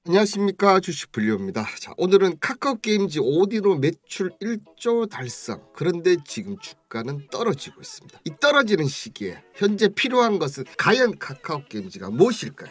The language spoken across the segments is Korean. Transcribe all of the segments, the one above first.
안녕하십니까, 주식불리오입니다. 자, 오늘은 카카오게임즈 오디로 매출 1조 달성. 그런데 지금 주가는 떨어지고 있습니다. 이 떨어지는 시기에 현재 필요한 것은 과연 카카오게임즈가 무엇일까요?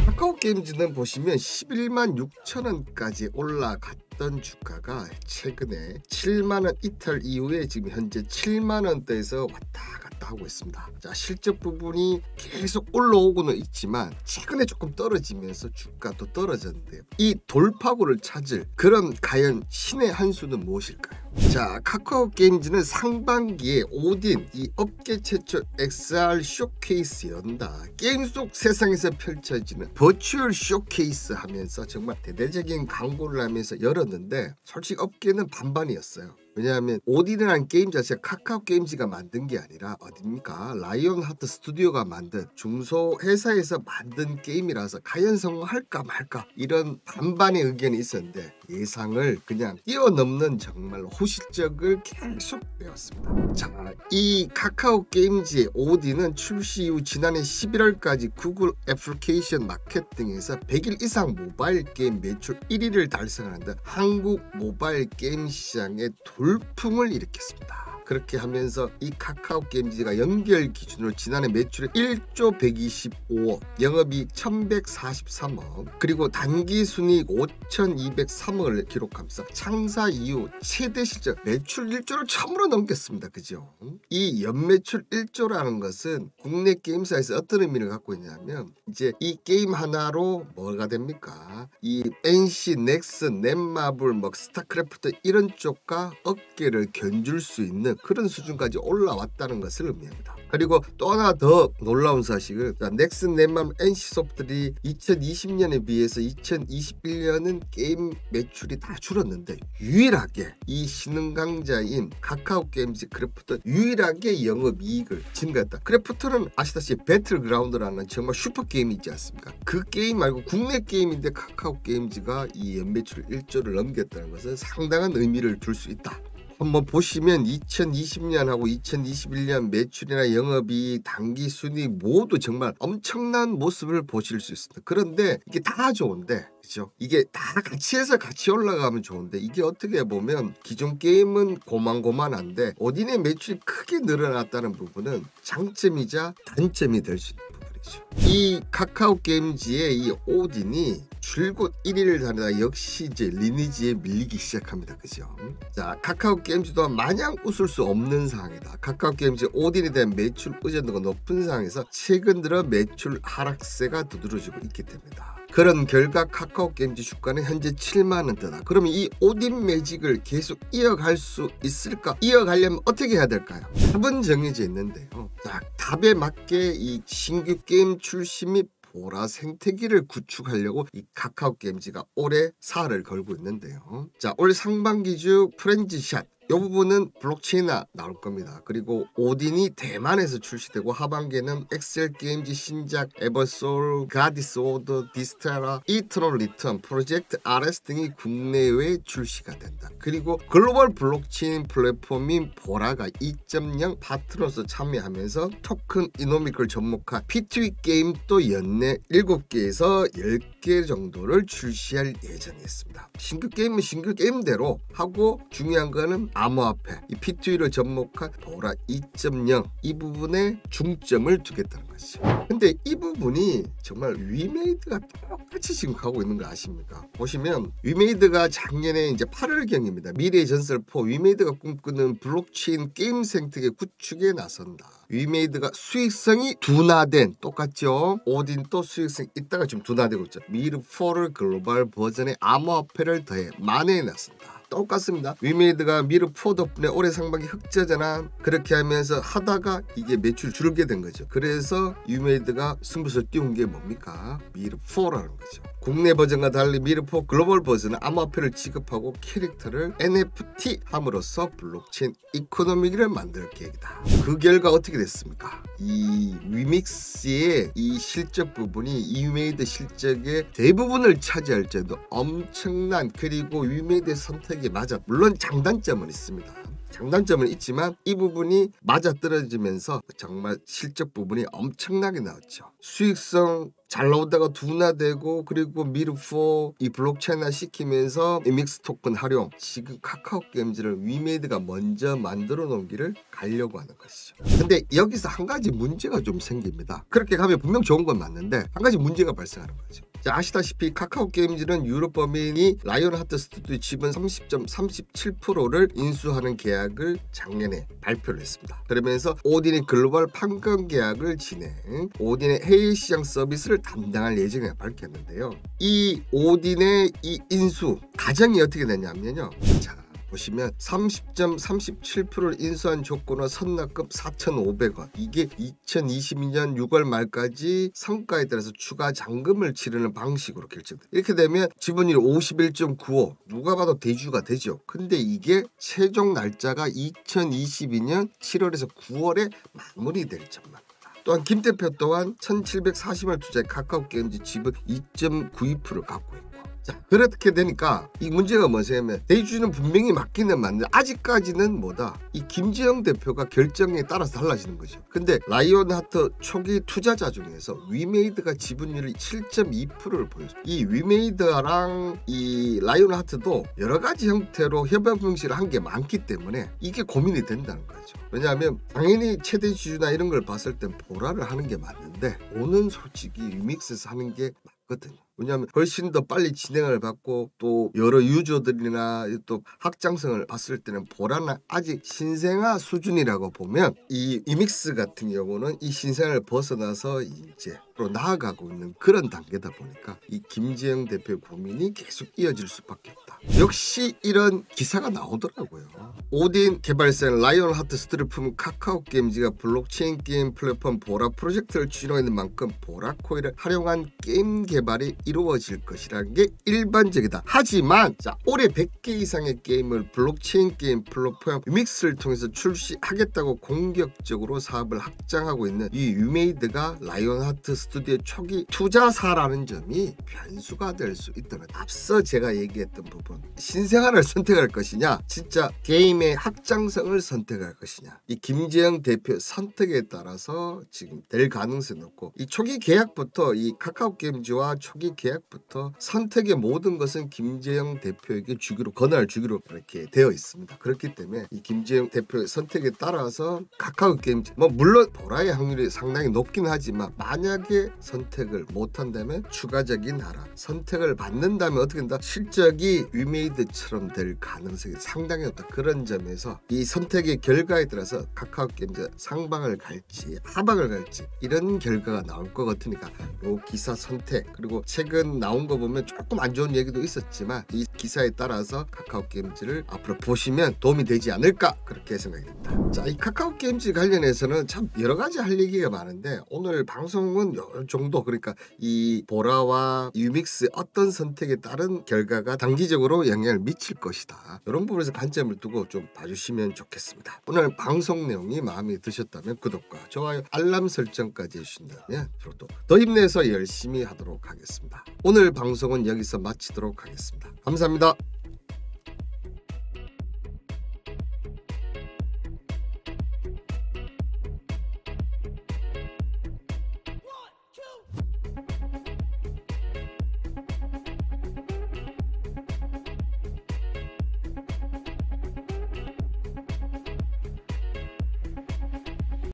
카카오게임즈는 보시면 11만 6천 원까지 올라갔던 주가가 최근에 7만 원 이탈 이후에 지금 현재 7만 원대에서 왔다 갔다 하고 있습니다. 자, 실적 부분이 계속 올라오고는 있지만 최근에 조금 떨어지면서 주가도 떨어졌는데요. 이 돌파구를 찾을 그런 과연 신의 한 수는 무엇일까요? 자, 카카오게임즈는 상반기에 오딘 이 업계 최초 XR 쇼케이스 연다. 게임 속 세상에서 펼쳐지는 버추얼 쇼케이스 하면서 정말 대대적인 광고를 하면서 열었는데 솔직히 업계는 반반이었어요. 왜냐하면 오딘이라는 게임 자체가 카카오게임즈가 만든 게 아니라 어딥니까? 라이온하트 스튜디오가 만든 중소회사에서 만든 게임이라서 과연 성공할까 말까 이런 반반의 의견이 있었는데 예상을 그냥 뛰어넘는 정말 호실적을 계속 내왔습니다. 자, 이 카카오게임즈의 오딘은 출시 이후 지난해 11월까지 구글 애플리케이션 마케팅에서 100일 이상 모바일 게임 매출 1위를 달성하는 한국 모바일 게임 시장의 돌풍을 일으켰습니다. 그렇게 하면서 이 카카오게임즈가 연결 기준으로 지난해 매출이 1조 125억, 영업이익 1143억, 그리고 단기순이익 5203억을 기록하면서 창사 이후 최대 실적 매출 1조를 처음으로 넘겼습니다. 그죠? 이 연매출 1조라는 것은 국내 게임사에서 어떤 의미를 갖고 있냐면 이제 이 게임 하나로 뭐가 됩니까? 이 NC, 넥슨, 넷마블, 스타크래프트 이런 쪽과 어깨를 견줄 수 있는 그런 수준까지 올라왔다는 것을 의미합니다. 그리고 또 하나 더 놀라운 사실은 넥슨, 넷마블, NC소프트들이 2020년에 비해서 2021년은 게임 매출이 다 줄었는데 유일하게 이 신흥강자인 카카오게임즈 크래프트 유일하게 영업이익을 증가했다. 크래프트는 아시다시피 배틀그라운드라는 정말 슈퍼게임이 있지 않습니까? 그 게임 말고 국내 게임인데 카카오게임즈가 이 연매출 1조를 넘겼다는 것은 상당한 의미를 둘 수 있다. 한번 보시면 2020년하고 2021년 매출이나 영업이 단기순이익 모두 정말 엄청난 모습을 보실 수 있습니다. 그런데 이게 다 좋은데 그렇죠? 이게 다 같이 해서 같이 올라가면 좋은데 이게 어떻게 보면 기존 게임은 고만고만한데 오딘의 매출이 크게 늘어났다는 부분은 장점이자 단점이 될 수 있는 부분이죠. 이 카카오게임즈의 이 오딘이 줄곧 1위를 다니다 역시 이제 리니지에 밀리기 시작합니다. 그죠? 자, 카카오게임즈도 마냥 웃을 수 없는 상황이다. 카카오게임즈 오딘에 대한 매출 의존도가 높은 상황에서 최근 들어 매출 하락세가 두드러지고 있기 때문이다. 그런 결과 카카오게임즈 주가는 현재 7만 원대다. 그러면 이 오딘 매직을 계속 이어갈 수 있을까? 이어가려면 어떻게 해야 될까요? 답은 정해져 있는데요. 자, 답에 맞게 이 신규 게임 출시 및 보라 생태계를 구축하려고 이 카카오게임즈가 올해 사활을 걸고 있는데요. 자, 올 상반기 중 프렌즈샷 이 부분은 블록체인화 나올 겁니다. 그리고 오딘이 대만에서 출시되고 하반기에는 엑셀 게임즈 신작 에버솔, 가디스 오더, 디스테라, 이터널 리턴, 프로젝트 RS 등이 국내외 출시가 된다. 그리고 글로벌 블록체인 플랫폼인 보라가 2.0 파트너로서 참여하면서 토큰 이노믹을 접목한 P2E 게임 또 연내 7개에서 10개 정도를 출시할 예정이 있습니다. 신규 게임은 신규 게임대로 하고 중요한 거는 암호화폐, 이 P2E를 접목한 보라 2.0 이 부분에 중점을 두겠다는 것이죠. 근데 이 부분이 정말 위메이드가 똑같이 지금 가고 있는 거 아십니까? 보시면 위메이드가 작년에 이제 8월경입니다. 미래의 전설 4 위메이드가 꿈꾸는 블록체인 게임 생태계 구축에 나선다. 위메이드가 수익성이 둔화된 똑같죠? 오딘도 수익성이 있다가 지금 둔화되고 있죠. 미르4를 글로벌 버전의 암호화폐를 더해 만회에 나선다. 똑같습니다. 위메이드가 미르4 덕분에 올해 상반기 흑자전환 그렇게 하면서 하다가 이게 매출 줄게 된 거죠. 그래서 위메이드가 승부수 띄운 게 뭡니까? 미르4라는 거죠. 국내 버전과 달리 미르4 글로벌 버전은 암호화폐를 지급하고 캐릭터를 NFT 함으로써 블록체인 이코노미를 만들 계획이다. 그 결과 어떻게 됐습니까? 이 위믹스의 이 실적 부분이 이 위메이드 실적의 대부분을 차지할 정도 엄청난 그리고 위메이드의 선택이 맞아. 물론 장단점은 있습니다. 장단점은 있지만 이 부분이 맞아떨어지면서 정말 실적 부분이 엄청나게 나왔죠. 수익성 잘 나오다가 둔화되고 그리고 미르4 이 블록체인화 시키면서 이믹스 토큰 활용, 지금 카카오 게임즈를 위메이드가 먼저 만들어 놓은 길을 가려고 하는 것이죠. 근데 여기서 한 가지 문제가 좀 생깁니다. 그렇게 가면 분명 좋은 건 맞는데 한 가지 문제가 발생하는 거죠. 자, 아시다시피 카카오 게임즈는 유럽 범인이 라이온하트 스튜디오 지분 30.37%를 인수하는 계약을 작년에 발표를 했습니다. 그러면서 오딘의 글로벌 판권 계약을 진행, 오딘의 해외 시장 서비스를 담당할 예정이라고 밝혔는데요. 이 오딘의 이 인수 과정이 어떻게 되냐면요. 자, 보시면 30.37%를 인수한 조건은 선납금 4,500원. 이게 2022년 6월 말까지 성과에 따라서 추가 잔금을 치르는 방식으로 결정돼. 이렇게 되면 지분율이 51.95. 누가 봐도 대주가 되죠. 근데 이게 최종 날짜가 2022년 7월에서 9월에 마무리될 전망. 또한 김 대표 또한 1,740을 투자해 카카오 게임즈 지분 2.92%를 갖고 있고. 자, 그렇게 되니까 이 문제가 뭐냐면 대주주는 분명히 맞기는 맞는데 아직까지는 뭐다? 이 김재영 대표가 결정에 따라서 달라지는 거죠. 근데 라이온하트 초기 투자자 중에서 위메이드가 지분율이 7.2%를 보였어요. 이 위메이드랑 이 라이온하트도 여러 가지 형태로 협약 형식을 한 게 많기 때문에 이게 고민이 된다는 거죠. 왜냐하면 당연히 최대 주주나 이런 걸 봤을 땐 보라를 하는 게 맞는데 오는 솔직히 위믹스에서 하는 게 맞거든요. 왜냐하면 훨씬 더 빨리 진행을 받고 또 여러 유저들이나 또 확장성을 봤을 때는 보라는 아직 신생아 수준이라고 보면 이 이믹스 같은 경우는 이 신생아를 벗어나서 이제 로 나아가고 있는 그런 단계다 보니까 이 김재영 대표의 고민이 계속 이어질 수밖에 없다. 역시 이런 기사가 나오더라고요. 오딘 개발사인 라이온하트 스튜디오 품 카카오 게임즈가 블록체인 게임 플랫폼 보라 프로젝트를 추진하고 있는 만큼 보라코인을 활용한 게임 개발이 이루어질 것이라는 게 일반적이다. 하지만 자, 올해 100개 이상의 게임을 블록체인 게임 플랫폼 유믹스를 통해서 출시하겠다고 공격적으로 사업을 확장하고 있는 이 유메이드가 라이온하트 스튜디오 초기 투자사라는 점이 변수가 될 수 있다는, 앞서 제가 얘기했던 부분, 신생아를 선택할 것이냐 진짜 게임의 확장성을 선택할 것이냐, 이 김재영 대표 선택에 따라서 지금 될 가능성이 높고, 이 초기 계약부터 이 카카오 게임즈와 초기 계약부터 선택의 모든 것은 김재영 대표에게 주기로 권한을 주기로 이렇게 되어 있습니다. 그렇기 때문에 이 김재영 대표의 선택에 따라서 카카오 게임즈 물론 보라의 확률이 상당히 높긴 하지만 만약에 선택을 못한다면 추가적인 하락, 선택을 받는다면 어떻게 된다? 실적이 위메이드처럼 될 가능성이 상당히 높다. 그런 점에서 이 선택의 결과에 따라서 카카오 게임즈 상방을 갈지 하방을 갈지 이런 결과가 나올 것 같으니까 이 기사 선택, 그리고 최근 나온 거 보면 조금 안 좋은 얘기도 있었지만 이 기사에 따라서 카카오 게임즈를 앞으로 보시면 도움이 되지 않을까 그렇게 생각이 듭니다. 자, 이 카카오 게임즈 관련해서는 참 여러 가지 할 얘기가 많은데 오늘 방송은 요 정도, 그러니까 이 보라와 유믹스 어떤 선택에 따른 결과가 단기적으로 영향을 미칠 것이다. 이런 부분에서 관점을 두고 좀 봐주시면 좋겠습니다. 오늘 방송 내용이 마음에 드셨다면 구독과 좋아요, 알람 설정까지 해주신다면 앞으로도 더 힘내서 열심히 하도록 하겠습니다. 오늘 방송은 여기서 마치도록 하겠습니다. 감사합니다.